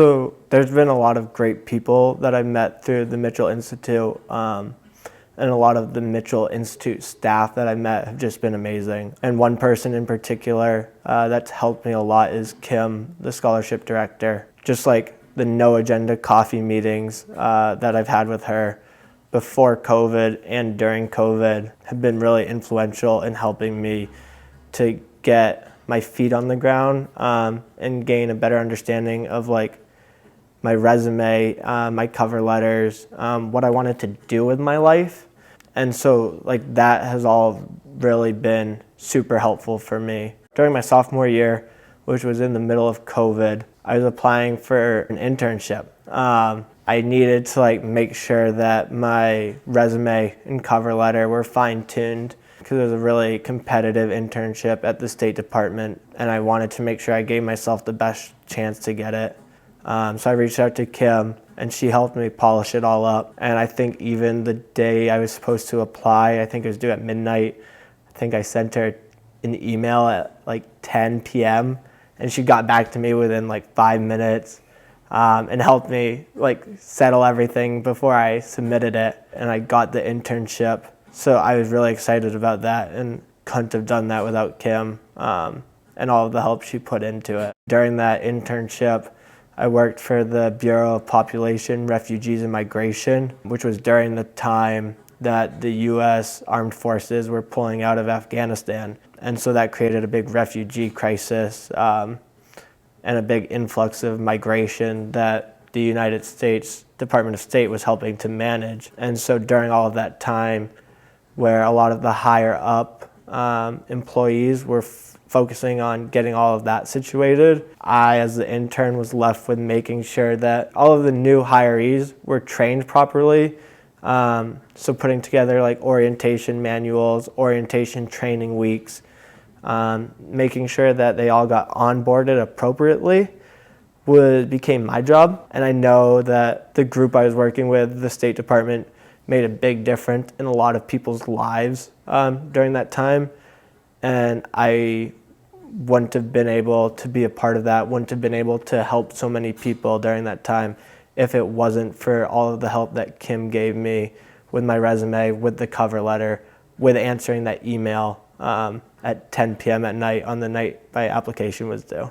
So there's been a lot of great people that I met through the Mitchell Institute, and a lot of the Mitchell Institute staff that I met have just been amazing. And one person in particular that's helped me a lot is Kim, the scholarship director. Just like the no agenda coffee meetings that I've had with her before COVID and during COVID have been really influential in helping me to get my feet on the ground and gain a better understanding of like my resume, my cover letters, what I wanted to do with my life. And so like that has all really been super helpful for me. During my sophomore year, which was in the middle of COVID, I was applying for an internship. I needed to like make sure that my resume and cover letter were fine-tuned because it was a really competitive internship at the State Department, and I wanted to make sure I gave myself the best chance to get it. So I reached out to Kim, and she helped me polish it all up. And I think even the day I was supposed to apply, I think it was due at midnight, I think I sent her an email at like 10 p.m. and she got back to me within like 5 minutes and helped me like settle everything before I submitted it. And I got the internship. So I was really excited about that and couldn't have done that without Kim and all of the help she put into it. During that internship, I worked for the Bureau of Population, Refugees, and Migration, which was during the time that the U.S. Armed Forces were pulling out of Afghanistan. And so that created a big refugee crisis and a big influx of migration that the United States Department of State was helping to manage. And so during all of that time, where a lot of the higher up employees were focusing on getting all of that situated, I, as the intern, was left with making sure that all of the new hirees were trained properly. So putting together like orientation manuals, orientation training weeks, making sure that they all got onboarded appropriately became my job. And I know that the group I was working with, the State Department, made a big difference in a lot of people's lives during that time. And I wouldn't have been able to be a part of that, wouldn't have been able to help so many people during that time if it wasn't for all of the help that Kim gave me with my resume, with the cover letter, with answering that email at 10 p.m. at night on the night my application was due.